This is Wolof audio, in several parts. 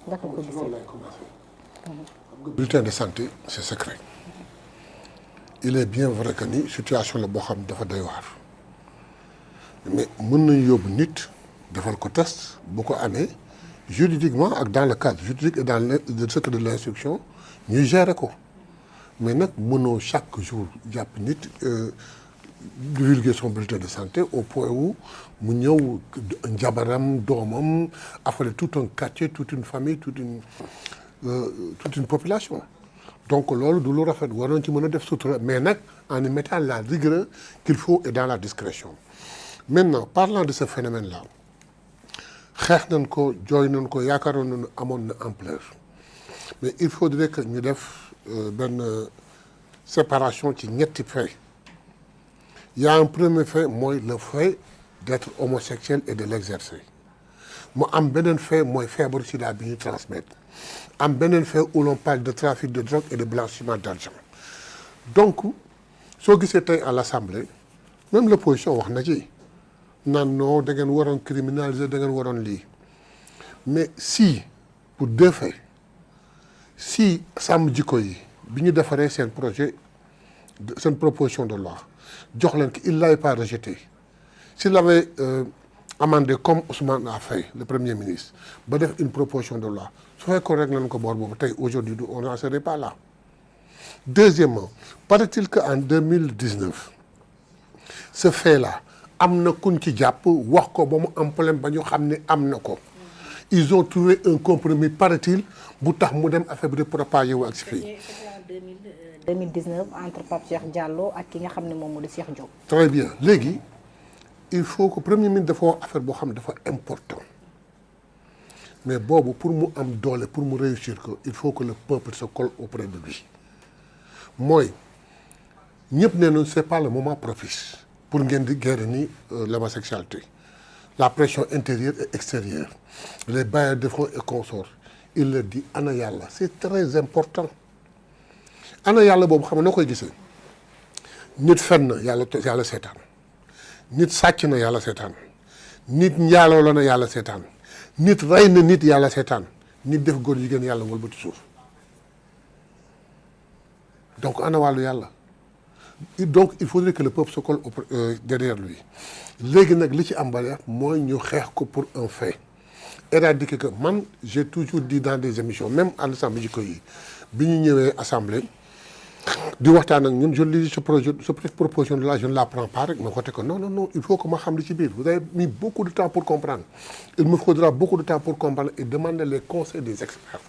ndax ko gisee bulletin de santé c'est secret. Il est bien vrai que ni situation la boo xam ne dafa doy waar mais mën nañu yóbbu nit defal ko test bu ko amee juridiquement ak dans le cadre juridique et dans le secret de l'instruction ñuy gérer ko mais nag mënoo chaque jour jàpp nit divulguer son bulletin de santé au point où mu ñëw njabaram doomam affaire tout un quartier toute une famille toute une population. Donc loolu du lu rafet war nañ ci mën a def sutura mais nag en y mettant la rigueur qu'il faut et dans la discrétion. Maintenant parlant de ce phénomène là xeex nañ ko jooy nañ ko yaakaaroon nañu amoon na ampleur mais il faudrait que ñu def benn séparation ci ñetti fait. Il y a un premier fait mooy le fait d'être homosexuel et de l'exercer mu am beneen fait mooy feebaru sida bi ñuy transmettre am beneen fait où l'on parle de trafic de drogue et de blanchiment d'argent. Donc soo gisee tey à l'Assemblée même l'opposition wax na ci naan non da ngeen waroon criminaliser da ngeen waroon lii mais si pour deux faits si sàmm jikko yi bi ñu defaree seen projet seen proposition de loi jox leen qu'il l'avait pas rejeté s'il avait amendé comme Ousmane a fait le premier ministre ba def une proposition de loi su fekkoon rek nañ ko boor boobu tey aujourd'hui on n'en serait pas là. Deuxièmement paraît-il que en 2019 ce fait là am na kuñ ci jàpp wax ko ba mu am problème ba ñu xam ne am na ko ils ont trouvé un compromis paraît-il bu tax mu dem affaire bi de propagé wu ak si fii. 2019 entre Pape Cheikh Diallo ak ki nga xam ne moom moo di Cheikh Diop. Très bien léegi il faut que premier ministre dafa wax affaire boo xam ne dafa important mais boobu pour mu am doole pour mu réussir ko il faut que le peuple se colle auprès de lui mooy ñëpp nee nañu c'est pas le moment propice pour ngeen di guerre ni l'homosexualité la pression intérieure et extérieure les bailleurs de fonds et consorts il leur dit ana yàlla c'est très important ana yàlla boobu xam nga noo koy gisee nit fen na yàlla seetaan nit sàcc na yàlla seetaan nit njaaloo la na yàlla seetaan nit rey na nit yàlla seetaan nit def góor jigéen yàlla wëlbati suuf donc ana wàllu yàlla donc il faudrait que le peuple se colle derrière lui léegi nag li ci am bale mooy ñu xeex ko pour un fait éradiquer que man j'ai toujours dit dans des émissions même à l'Assemblée jikko yi bi ñu ñëwee assemblée di waxtaan ak ñun je lis ce projet cette proposition de loi je ne la prends pas rek ma voté ko non il faut que ma xam li ci biir vous avez mis beaucoup de temps pour comprendre il me faudra beaucoup de temps pour comprendre et demander les conseils des experts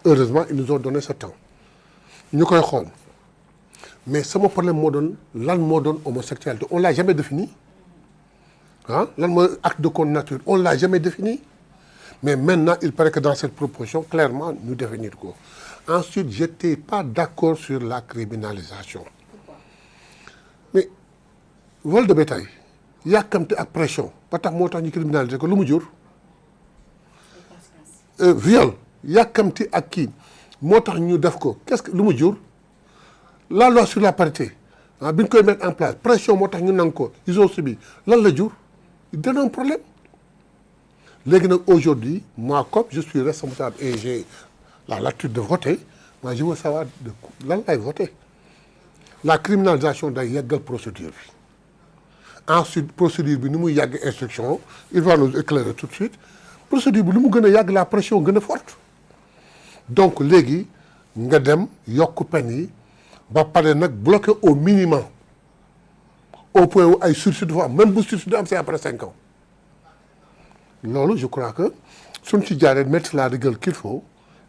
heureusement ils nous ont donné ce temps ñu koy xool mais sama problème moo doon lan moo doon homosexualité on l'a jamais défini ah lan mooy acte de contre nature on l'a jamais défini mais maintenant il paraît que dans cette proposition clairement ñu définir ko. Ensuite, j'étais pas d'accord sur la criminalisation. Pourquoi? Mais vol de bétail yàkkamte ak pression ba tax moo tax ñu criminaliser ko lu mu jur. Viol yàkkamte ak kii moo tax ñu def ko qu'est-ce que lu mu jur la loi sur la parité bi ñu koy mettre en place pression moo tax ñu nangu ko ils ont subi lan la jur il donne un problème léegi nag aujourd'hui moi comme je suis responsable et j'ai la latitude de voter moi je veux savoir de lan lay voter la criminalisation day yàggal procédure bi ensuite procédure bi ni muy yàgg instruction il va nous éclairer tout de suite procédure bi lu mu gën a yàgg la pression gën a forte donc léegi nga dem yokk peine yi ba pare nag bloqué au minimum au point où ay sursis dafa am même bu sursis du am c'est après 5 ans loolu je crois que suñ ci jaaree mettre la rigueur qu'il faut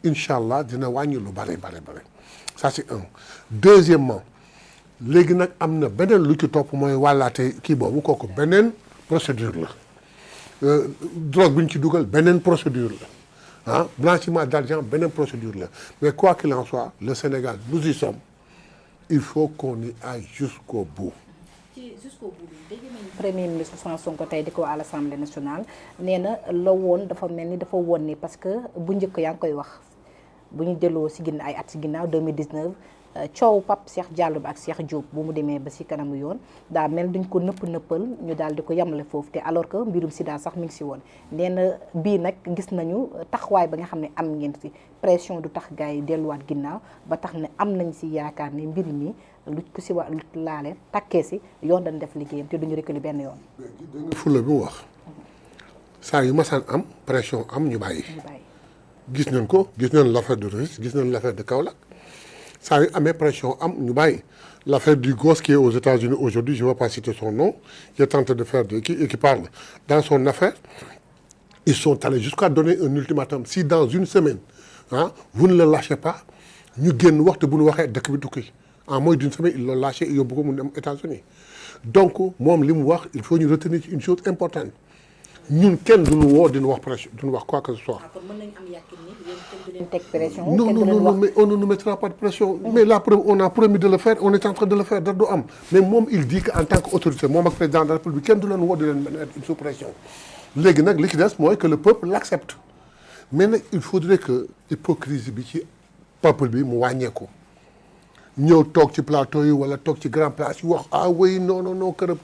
incha allah dina wàññi lu bare ça c'est un. Deuxièmement léegi nag am na beneen lu ci topp mooy wàllaate kii boobu kooku beneen procédure la drogue bi ñu ci dugal beneen procédure la blanchiment d'argent beneen procédure la mais quoi qu'il en soit le Sénégal nous y sommes il faut qu'on y aille jusqu'au bout. Jusqu'au bout dégg nañu premier ministre Ousmane Sonko tey di ko à l'Assemblée nationale nee na la woon dafa mel ni dafa woon ni parce que bu njëkk yaa ngi koy wax bu ñu delloo si ginnaaw ay at si ginnaaw 2019 coow Pape Cheikh Diallo bi ak Cheikh Diop bu mu demee ba si kanamu yoon daa mel duñ ko nëppal ñu daal di ko yemale foofu te alors que mbirum sida sax mi ngi si woon nee na bii nag gis nañu taxawaay ba nga xam ne am ngeen si pression du tax gars yi delluwaat ginnaaw ba tax ne am nañ si yaakaar ne mbir mi lu ko si wa lu laale takkee si yoon dañ def liggéeyam te duñu reculer benn yoon. dégg nga fulla bi mu wax saa yu masaan am pression am ñu bàyyi. gis nañ ko gis nañ l'affaire de Rufisque gis nañ l'affaire de Kaolack saa yu amee pression am ñu bàyyi l'affaire du gosse qui est aux États-Unis aujourd'hui je ne vais pas citer son nom qui est tenté de faire qui parle dans son affaire ils sont allés jusqu'à donner un ultimatum si dans une semaine vous ne le lâchez pas ñu génn waxtu bu ñu waxee dëkk bi tukki en moins d'une semaine ils l'ont lâché yóbbu ko mu dem États-Unis donc moom li mu wax il faut ñu retenir une chose importante ñun kenn duñu woo dina wax pression duñu wax quoi que ce soit. kon mën nañu am yàqin ni yéen kenn du leen teg pression. non mais on ne nous mettra pas de pression. mais la preuve on a promis de le faire on est en train de le faire dara du am mais moom il dit que en tant que autorité moom ak président de la République kenn du leen woo di leen mettre sous pression. léegi nag li ci des mooy que le peuple l'accepte mais nag il faudrait que hypocrisie bi ci peuple bi mu wàññeeku. ñëw toog ci plateau yi wala toog ci grand place yi wax oui non kërëb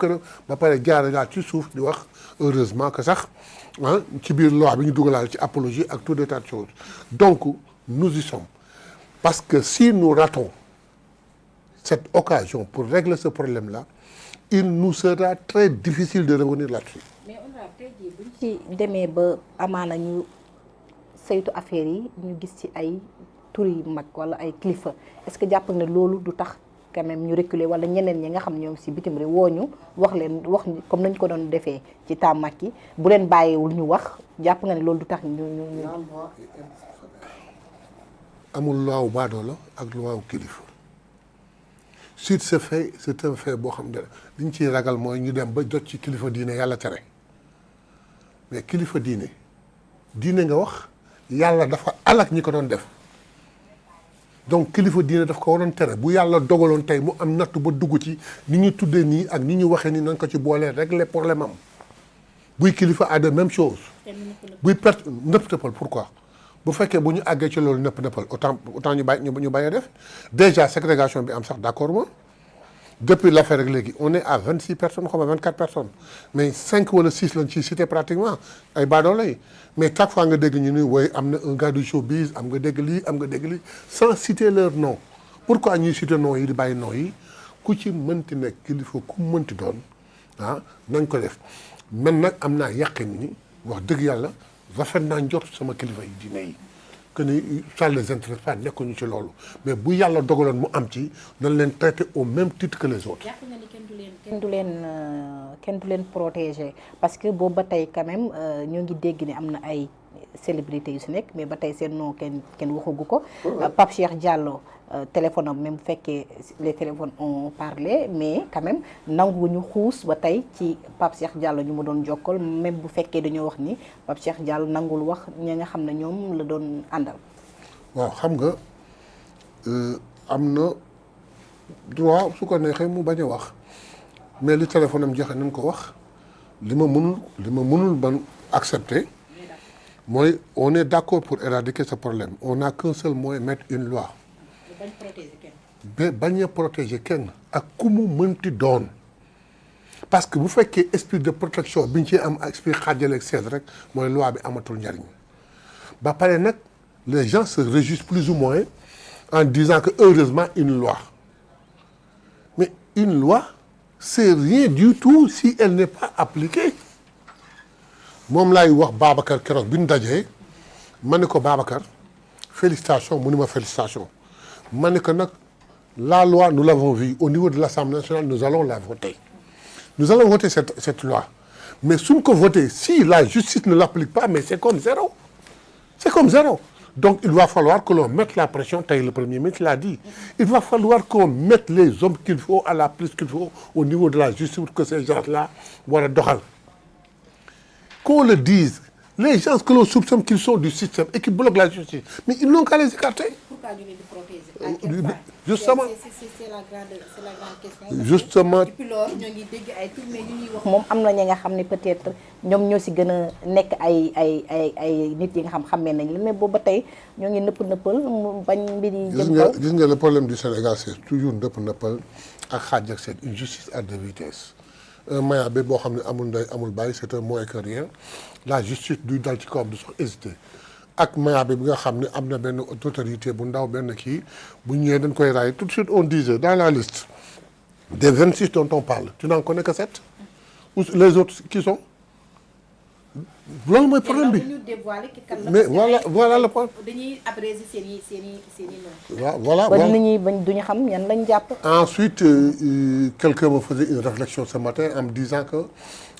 ba pare jaare daal ci suuf di wax heureusement que sax ci biir loi bi ñu dugalaal ci apologie ak tout des tas de choses donc nous y sommes parce que si nous ratons cette occasion pour régler ce problème-là il nous sera très difficile de revenir là-dessus. mais on a tey jii buñ ci demee ba amaana ñu saytu affaire yi ñu gis ci ay tur yi mag wala ay kilifa est-ce que jàpp ne loolu du tax quand même ñu reculer wala ñeneen ñi nga xam ñoom si bitim réew woo ñu wax comme nañ ko doon defee ci temps Macky bu leen bàyyiwul ñu wax jàpp nga ne loolu du tax ñu. amul loi wu baadoola ak loi wu kilifa si c'est fait c'est un fait boo xam ne li ñu ciy ragal mooy ñu dem ba jot ci kilifa diine yàlla tere mais kilifa diine nga wax yàlla dafa alak ñi ko doon def. donc kilifa diine daf ko waroon tere bu yàlla dogaloon tey mu am nattu ba dugg ci ni ñu tuddee nii ak ni ñu waxee nii nañ ko ci boolee régler problème am buy kilifa à de même chose buy perte nëpp nëppal pourquoi bu fekkee bu ñu àggee ci loolu nëpp nëppal autant ñu bàyyi def déjà ségrégation bi am sax d'accord moi depuis l'affaire rek léegi on est à 26 personnes xaw ma 24 personnes mais 5 wala 6 lañ ciy cité pratiquement ay baadoola yi mais chaque fois nga dégg ñu ni woy am na un gars du showbiz am nga dégg lii sans citer leur nom pourquoi ñuy citer nom yi di bàyyi nom yi ku ci mënti nekk kilifa ku mënti doon nañ ko def man nag am naa yàqin ni wax dëgg yàlla rafet naa njort sama kilifa yi diine yi que ni ça les intéresse pas nekkuñu ci loolu mais bu yàlla dogaloon mu am ci nañ leen traiter au même titre que les autres. jàpp nga ni kenn du leen protéger parce que boobu ba tey quand même ñoo ngi dégg ni am na ay célébrités yu si nekk mais ba tey seen nom kenn waxagu ko. Pape Cheikh Diallo téléphone am même bu fekkee les téléphones ont parlé mais quand même nanguwuñu xuus ba tey ci Pape Cheikh Diallo ñu mu doon jokkal même bu fekkee dañoo wax ni Pape Cheikh Diallo nangul wax ñi nga xam ne ñoom la doon àndal. waaw xam nga am na droit su ko neexee mu bañ a wax mais li téléphone am joxe nañ ko wax li ma mënul ban accepter mooy on est d'accord pour éradiquer ce problème on n'a qu'un seul moyen mettre une loi. bañ a protéger kenn ak ku mu mënti doon parce que bu fekkee esprit de protection bi ñu ci am esprit xaajale ak seet rek mooy loi bi amatul njariñ ba pare nag les gens se réjouissent plus ou moins en disant que heureusement une loi mais une loi c'est rien du tout si elle n'est pas appliquée moom laay wax Babacar keroog bi ñu dajee ma ne ko Babacar félicitations mu ni ma félicitations ma ne ko nag la loi nous l'avons vue au niveau de l'Assemblée nationale nous allons la voter nous allons voter cette loi mais suñ ko voter si la justice ne l'applique pas mais c'est comme zéro donc il va falloir que l'on mette la pression tey le premier ministre l'a dit il va falloir qu'on mette les hommes qu'il faut à la place qu'il faut au niveau de la justice pour que ces gens-là war a doxal qu'on le dise les gens que l'on soupçonne qu'ils sont du système et qui bloquent la justice mais ils n'ont qu'à les écarter. Pourquoi fois ñu leen di protéger. À quelle fin? Justement. C'est la grande question. Justement. Depuis lors ñoo ngi dégg ay tur mais ñu ñuy wax moom am na ñi nga xam ne peut-être ñoom ñoo si gën a nekk ay nit yi nga xamee nañ la mais boobu ba tey ñoo ngi nëppal mu bañ mbir yi jëm kaw. gis nga le problème du Sénégal c'est toujours nëppal ak xaaj ak seet une justice à deux vitesses. Un Mayabé boo xam ne amul ndey amul bàyyi c'est un moins que rien la justice du dal ci kawam du sax hésiter ak Mayabé bi nga xam ne am na benn autorité bu ndaw benn kii bu ñëwee dañ koy raay tout de suite on disait dans la liste des 26 dont on parle tu n'en connais que 7 ou les autres qui sont loolu mooy problème bi mais voilà le problème. dañuy abréger seen i voilà ba nit ñi bañ duñu xam yan lañ jàpp. Ensuite quelqu'un me faisait une réflexion ce matin en me disant que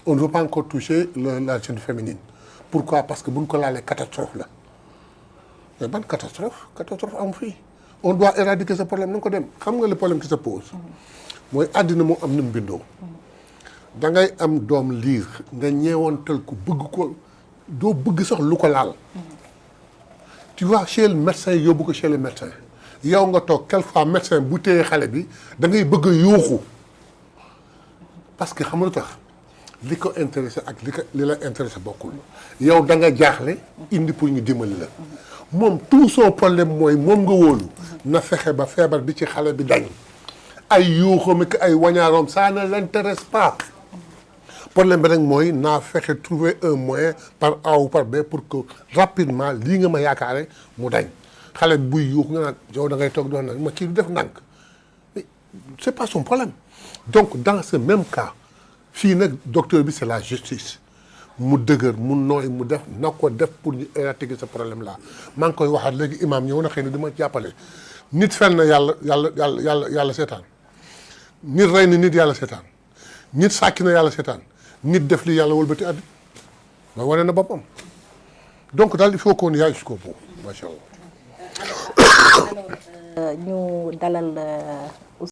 on ne veut pas encore toucher la jeune féminine. Pourquoi? Parce que bu ñu ko laalee catastrophe la mais ban catastrophe am fii on doit éradiquer ce problème na nga ko dem xam nga le problème qui se pose mooy àddina moo am na mu bindoo da ngay am doom liir nga ñeewantal ko bëgg ko doo bëgg sax lu ko laal tu vas chez le médecin yóbbu ko chez le médecin yow nga toog quelquefois médecin bu téye xale bi da ngay bëgg a yuuxu parce que xam nga lu tax li ko intéressé ak li la intéressé bokkul yow da nga jaaxle indi pour ñu dimbali la moom tout son problème mooy moom nga wóolu na fexe ba feebar bi ci xale bi dañ ay yuuxam ak ay wañaaroom ça ne l'intéresse pas problème bi nag mooy naa fexe trouver un moyen par A ou par B pour que rapidement lii nga ma yaakaare mu dañ xale bi buy yuux nga naan yow da ngay toog doon nag ma kii du def ndànk c'est pas son problème donc dans ce même cas fii nag docteur bi c'est la justice mu dëgër mu nooy mu def na ko def pour ñu éradiquer ce problème là maa ngi koy waxaat léegi imam ñëw na xëy na dima jàppale nit fen na yàlla seetaan nit rey na nit yàlla seetaan nit sàcc na yàlla seetaan nit def li yàlla wëlbati àddi mooy wane na boppam donc daal il faut qu'on y aille jusqu'au bout macha allah. ñu dalal